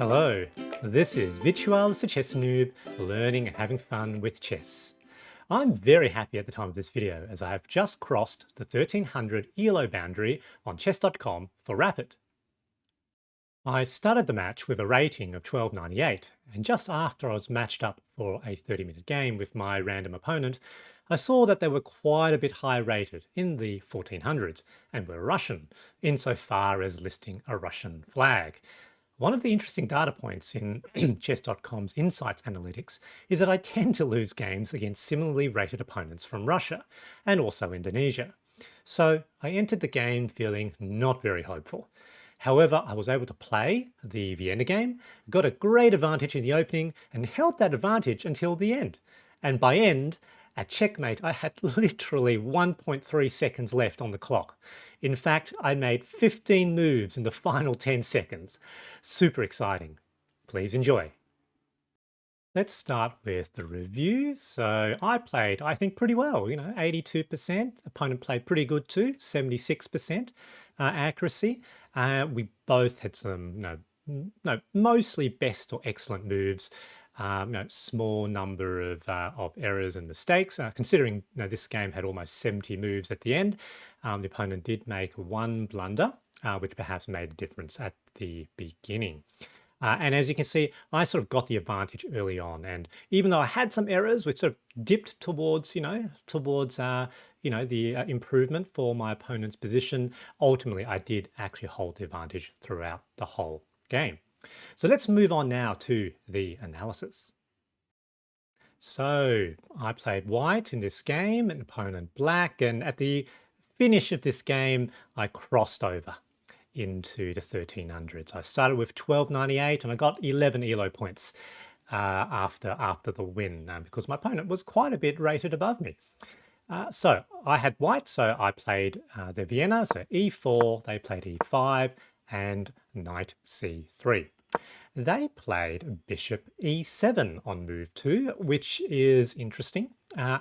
Hello, this is Virtual the Chess Noob, learning and having fun with chess. I'm very happy at the time of this video as I have just crossed the 1300 ELO boundary on chess.com for Rapid. I started the match with a rating of 1298, and just after I was matched up for a 30-minute game with my random opponent, I saw that they were quite a bit high rated in the 1400s and were Russian, insofar as listing a Russian flag. One of the interesting data points in chess.com's insights analytics is that I tend to lose games against similarly rated opponents from Russia and also Indonesia. So I entered the game feeling not very hopeful. However, I was able to play the Vienna game, got a great advantage in the opening, and held that advantage until the end. And by end, at checkmate, I had literally 1.3 seconds left on the clock. In fact, I made 15 moves in the final 10 seconds. Super exciting. Please enjoy. Let's start with the review. So I played, I think, pretty well, 82%. Opponent played pretty good too, 76% accuracy. We both had some, mostly best or excellent moves. Small number of errors and mistakes. Considering this game had almost 70 moves at the end, the opponent did make one blunder, which perhaps made a difference at the beginning. And as you can see, I sort of got the advantage early on. And even though I had some errors, which sort of dipped towards, the improvement for my opponent's position, ultimately I did actually hold the advantage throughout the whole game. So let's move on now to the analysis. So I played white in this game, an opponent black, and at the finish of this game, I crossed over into the 1300s. I started with 1298 and I got 11 ELO points after the win because my opponent was quite a bit rated above me. So I had white, so I played the Vienna, so e4, they played e5, and knight c3. They played bishop e7 on move 2, which is interesting. I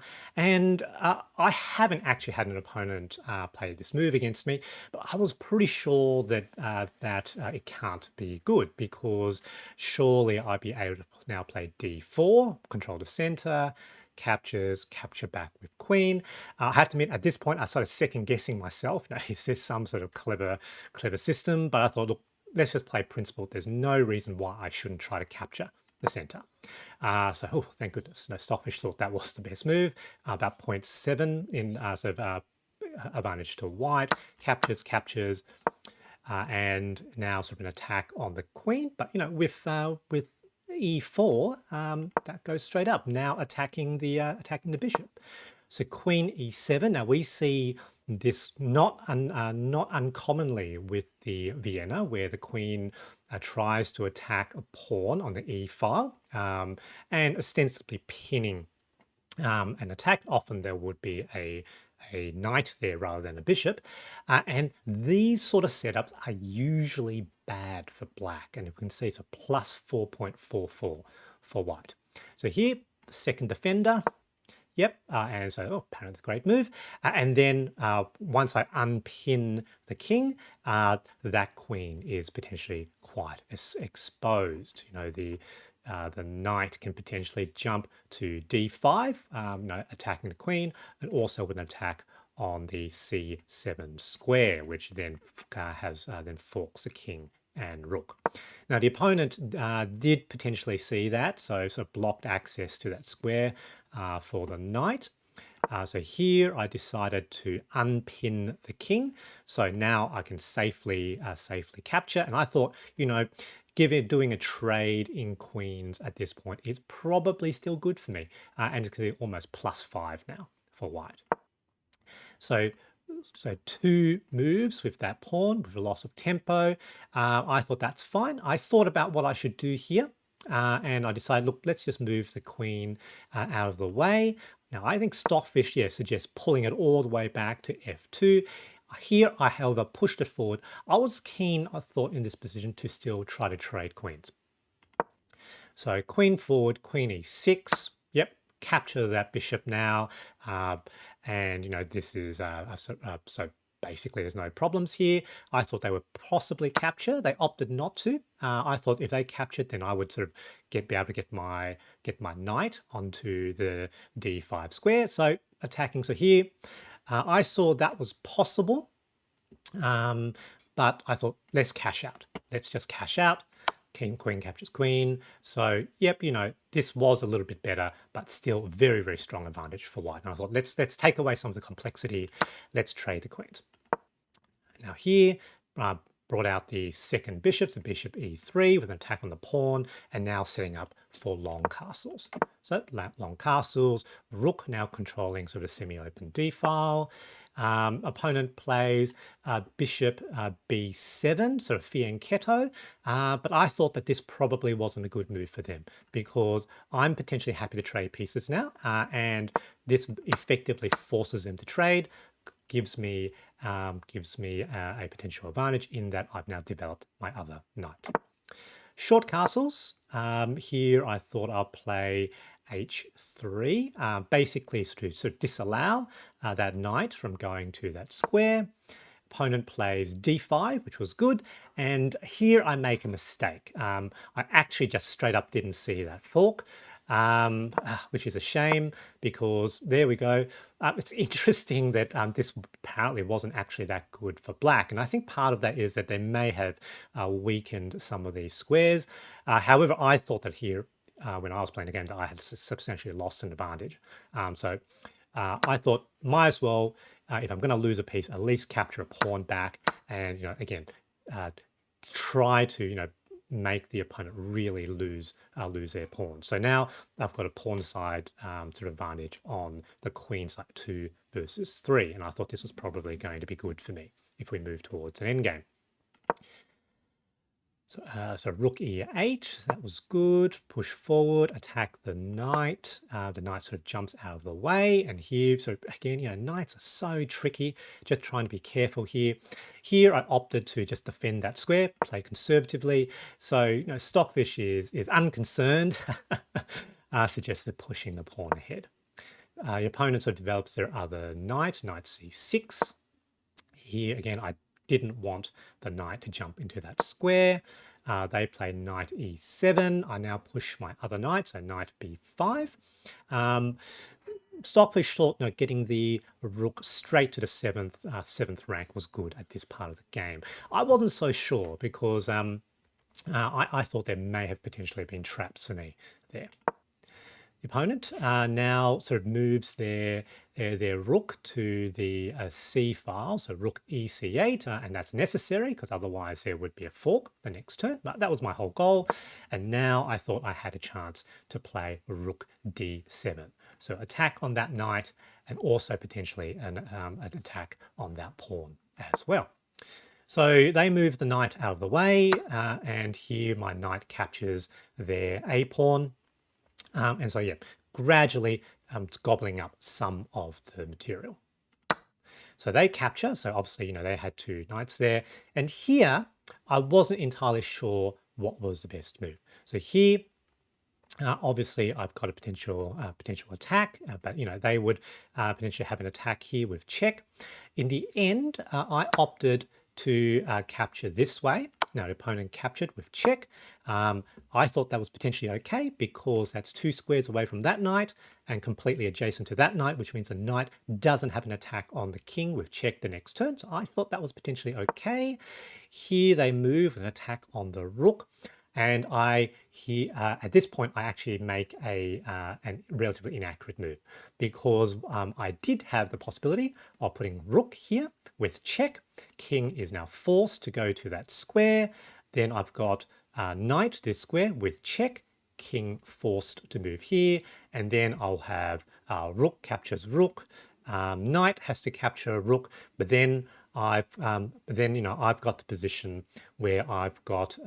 haven't actually had an opponent play this move against me, but I was pretty sure that it can't be good because surely I'd be able to now play d4, control the center, captures, capture back with queen. I have to admit, at this point, I started second guessing myself. Is this some sort of clever system? But I thought, look, let's just play principle. There's no reason why I shouldn't try to capture the center. Thank goodness. No, Stockfish thought that was the best move. About 0.7 in advantage to white. Captures, and now sort of an attack on the queen. But with e4, that goes straight up. Now attacking the bishop. So queen e7. Now we see this not uncommonly with the Vienna, where the queen tries to attack a pawn on the e file and ostensibly pinning an attack. Often there would be a knight there rather than a bishop. And these sort of setups are usually bad for black. And you can see it's a plus 4.44 for white. So here, second defender. Yep, and so apparently great move. And then once I unpin the king, that queen is potentially quite exposed. The knight can potentially jump to d5, attacking the queen, and also with an attack on the c7 square, which then then forks the king and rook. Now the opponent did potentially see that, so sort of blocked access to that square for the knight. So here I decided to unpin the king. So now I can safely capture. And I thought, doing a trade in queens at this point is probably still good for me. And it's going to be almost +5 now for white. So 2 moves with that pawn with a loss of tempo. I thought that's fine. I thought about what I should do here. And I decided, look, let's just move the queen out of the way. Now, I think Stockfish, suggests pulling it all the way back to f2. Here, I, however, pushed it forward. I was keen, I thought, in this position to still try to trade queens. So queen forward, queen e6. Yep, capture that bishop now. And, this is, so basically there's no problems here. I thought they would possibly capture. They opted not to. I thought if they captured, then I would sort of be able to get my knight onto the d5 square. So attacking. So here, I saw that was possible, but I thought let's cash out. Let's just cash out. King, queen captures queen. So, yep, this was a little bit better, but still very, very strong advantage for white. And I thought, let's take away some of the complexity. Let's trade the queens. Now here, brought out the second bishop, so bishop e3 with an attack on the pawn, and now setting up for long castles. So long castles, rook now controlling sort of a semi-open d-file. Opponent plays bishop b7, sort of fianchetto, but I thought that this probably wasn't a good move for them because I'm potentially happy to trade pieces now, and this effectively forces them to trade, gives me a potential advantage in that I've now developed my other knight. Short castles. Here I thought I'll play h3, basically to sort of disallow that knight from going to that square. Opponent plays d5, which was good, and here I make a mistake. I actually just straight up didn't see that fork, which is a shame because there we go. It's interesting that this apparently wasn't actually that good for black, and I think part of that is that they may have weakened some of these squares. However, I thought that here, when I was playing the game, that I had substantially lost an advantage. So I thought might as well, if I'm going to lose a piece, at least capture a pawn back, and again, try to make the opponent really lose their pawn. So now I've got a pawn side sort of advantage on the queen side 2 versus 3, and I thought this was probably going to be good for me if we move towards an endgame. So rook e8, that was good. Push forward, attack the knight. The knight sort of jumps out of the way, and here, so again, knights are so tricky. Just trying to be careful here. Here, I opted to just defend that square, play conservatively. So Stockfish is unconcerned. Suggested pushing the pawn ahead. The opponent sort of develops their other knight, knight c6. Here again, I didn't want the knight to jump into that square. They play knight e7. I now push my other knight, so knight b5. Stockfish thought getting the rook straight to the seventh rank was good at this part of the game. I wasn't so sure because I thought there may have potentially been traps for me there. The opponent now sort of moves their rook to the c file, so rook ec8, and that's necessary because otherwise there would be a fork the next turn. But that was my whole goal, and now I thought I had a chance to play rook d7. So attack on that knight, and also potentially an attack on that pawn as well. So they move the knight out of the way, and here my knight captures their a pawn. And so, yeah, gradually gobbling up some of the material. So they capture. So obviously, they had 2 knights there. And here, I wasn't entirely sure what was the best move. So here, obviously, I've got a potential attack, but they would potentially have an attack here with check. In the end, I opted to capture this way. Now the opponent captured with check. I thought that was potentially okay because that's 2 squares away from that knight and completely adjacent to that knight, which means the knight doesn't have an attack on the king with check the next turn. So I thought that was potentially okay. Here they move an attack on the rook. And at this point, I actually make a relatively inaccurate move because I did have the possibility of putting rook here with check. King is now forced to go to that square. Then I've got knight this square with check. King forced to move here, and then I'll have rook captures rook. Knight has to capture a rook, but then I've got the position where I've got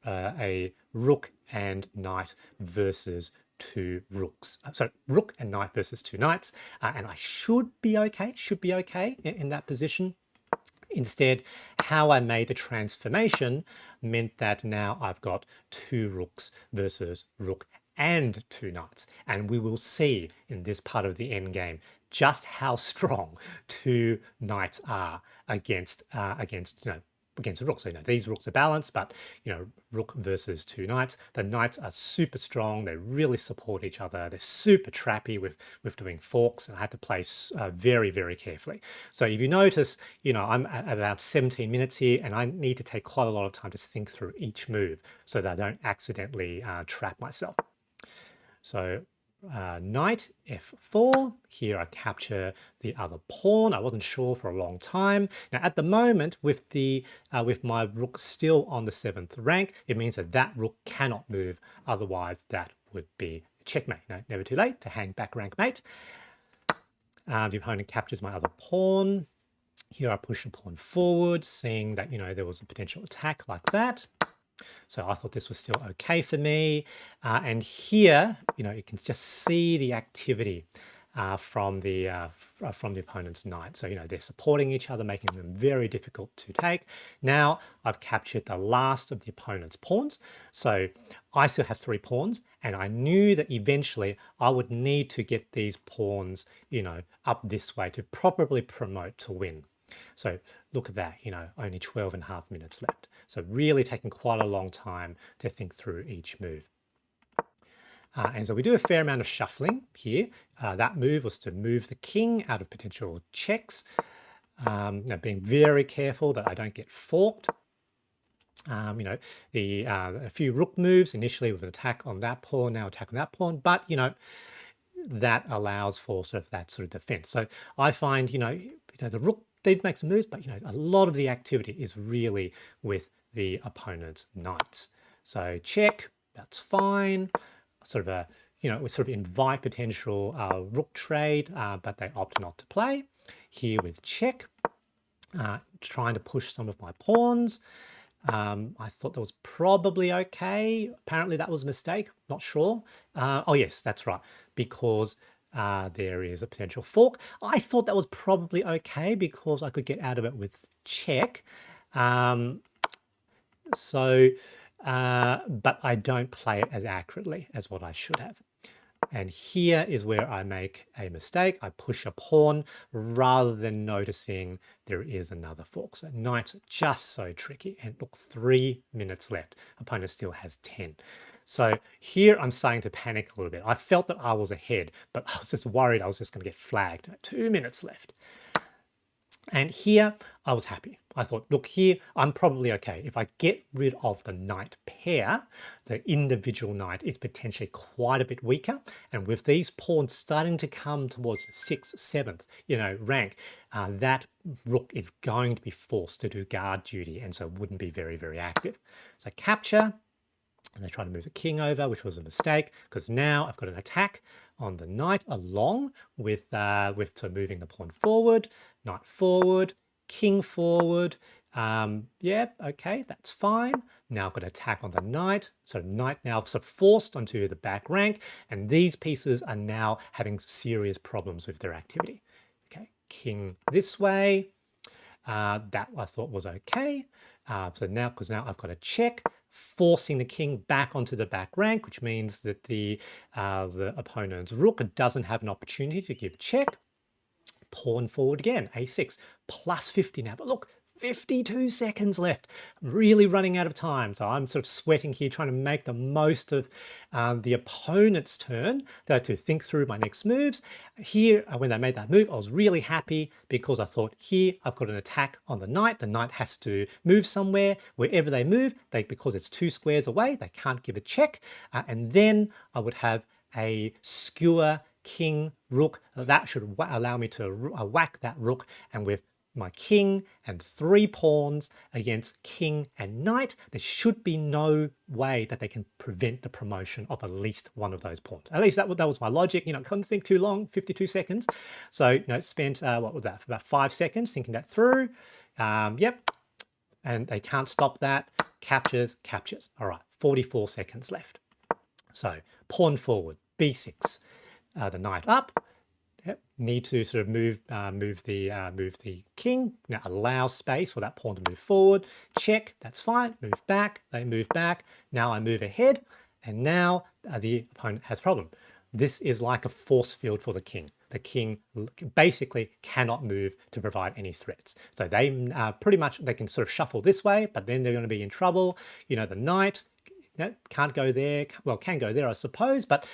a rook and knight versus 2 rooks. So rook and knight versus 2 knights, and I should be okay in that position. Instead, how I made the transformation meant that now I've got 2 rooks versus rook and 2 knights. And we will see in this part of the endgame just how strong 2 knights are against against rooks. So, these rooks are balanced, but rook versus 2 knights. The knights are super strong. They really support each other. They're super trappy with doing forks, and I had to play very, very carefully. So if you notice, I'm at about 17 minutes here, and I need to take quite a lot of time to think through each move so that I don't accidentally trap myself. So knight f4. Here I capture the other pawn. I wasn't sure for a long time. Now at the moment, with my rook still on the 7th rank, it means that that rook cannot move. Otherwise, that would be checkmate. No, never too late to hang back rank mate. The opponent captures my other pawn. Here I push a pawn forward, seeing that there was a potential attack like that. So I thought this was still okay for me. And here, you can just see the activity from the opponent's knight. So, they're supporting each other, making them very difficult to take. Now I've captured the last of the opponent's pawns. So I still have 3 pawns, and I knew that eventually I would need to get these pawns, up this way to properly promote to win. So look at that, only 12.5 minutes left. So really taking quite a long time to think through each move. And so we do a fair amount of shuffling here. That move was to move the king out of potential checks. Now being very careful that I don't get forked. A few rook moves initially with an attack on that pawn, now attack on that pawn, but that allows for that sort of defense. So I find the rook did make some moves, but a lot of the activity is really with the opponent's knights. So check, that's fine. We sort of invite potential rook trade, but they opt not to play. Here with check, trying to push some of my pawns. I thought that was probably okay. Apparently that was a mistake, not sure. Oh yes, that's right, because there is a potential fork. I thought that was probably okay because I could get out of it with check. But I don't play it as accurately as what I should have. And here is where I make a mistake. I push a pawn rather than noticing there is another fork. So knights are just so tricky. And look, 3 minutes left. Opponent still has 10. So here I'm starting to panic a little bit. I felt that I was ahead, but I was just worried I was just going to get flagged. 2 minutes left. And here I was happy. I thought, look, here I'm probably okay. If I get rid of the knight pair, the individual knight is potentially quite a bit weaker. And with these pawns starting to come towards the 6th, 7th, rank, that rook is going to be forced to do guard duty, and so wouldn't be very, very active. So capture, and they try to move the king over, which was a mistake, because now I've got an attack on the knight along with moving the pawn forward, knight forward, king forward. Yeah, okay, that's fine. Now I've got an attack on the knight. So knight now sort of forced onto the back rank, and these pieces are now having serious problems with their activity. Okay, king this way. That I thought was okay. So now, because now I've got a check, forcing the king back onto the back rank, which means that the opponent's rook doesn't have an opportunity to give check. Pawn forward again, a6, plus 50 now. But look, 52 seconds left. I'm really running out of time. So I'm sort of sweating here, trying to make the most of the opponent's turn to think through my next moves. Here, when they made that move, I was really happy because I thought, here, I've got an attack on the knight. The knight has to move somewhere. Wherever they move, because it's 2 squares away, they can't give a check. And then I would have a skewer king rook. That should allow me to whack that rook, and with my king and 3 pawns against king and knight, there should be no way that they can prevent the promotion of at least one of those pawns. At least that was my logic. Couldn't think too long, 52 seconds. So, spent, what was that, for about 5 seconds thinking that through. Yep. And they can't stop that. Captures. All right, 44 seconds left. So, pawn forward, b6, the knight up. Yep. Need to sort of move the king. Now allow space for that pawn to move forward. Check, that's fine. Move back, they move back. Now I move ahead, And now the opponent has a problem. This is like a force field for the king. The king basically cannot move to provide any threats. So they pretty much, they can sort of shuffle this way, but then they're going to be in trouble. You know, the knight, can't go there. Well, can go there, I suppose, but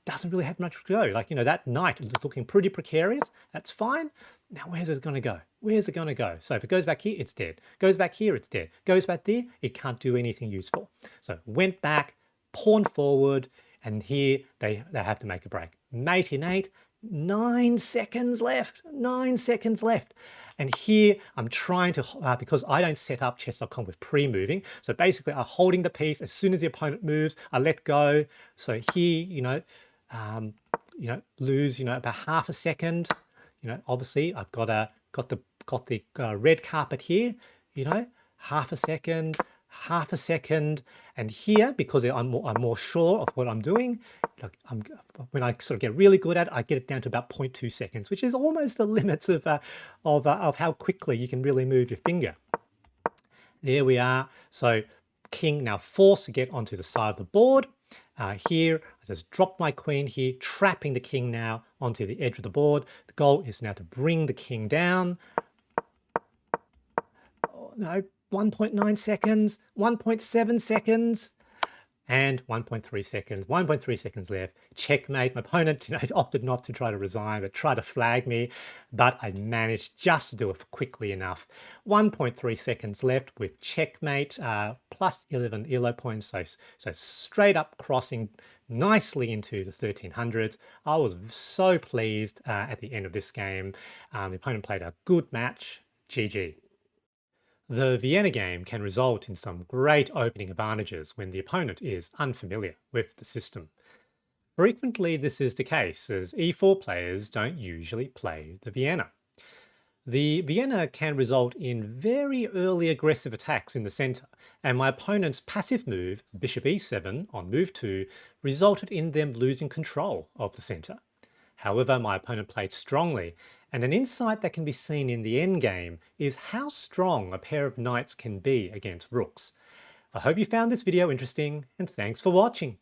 doesn't really have much to go. Like, you know, that knight is looking pretty precarious. That's fine. Now, where's it going to go? Where's it going to go? So if it goes back here, it's dead. Goes back here, it's dead. Goes back there, it can't do anything useful. So went back, pawn forward, and here they have to make a break. Mate in 8, 9 seconds left, 9 seconds left. And here I'm trying to, because I don't set up chess.com with pre-moving. So basically I'm holding the piece. As soon as the opponent moves, I let go. So here, lose, about half a second. Obviously I've got the red carpet here, half a second, and here, because I'm more sure of what I'm doing, when I sort of get really good at it, I get it down to about 0.2 seconds, which is almost the limits of how quickly you can really move your finger. There we are. So king now forced to get onto the side of the board. Here, I just dropped my queen here, trapping the king now onto the edge of the board. The goal is now to bring the king down. Oh, no, 1.9 seconds, 1.7 seconds, and 1.3 seconds. 1.3 seconds left. Checkmate. My opponent opted not to try to resign, but tried to flag me. But I managed just to do it quickly enough. 1.3 seconds left with checkmate, plus 11 ELO points. So straight up crossing nicely into the 1300s. I was so pleased at the end of this game. The opponent played a good match. GG. The Vienna game can result in some great opening advantages when the opponent is unfamiliar with the system. Frequently this is the case, as e4 players don't usually play the Vienna. The Vienna can result in very early aggressive attacks in the center, and my opponent's passive move, bishop e7 on move 2, resulted in them losing control of the center. However, my opponent played strongly, and an insight that can be seen in the endgame is how strong a pair of knights can be against rooks. I hope you found this video interesting, and thanks for watching.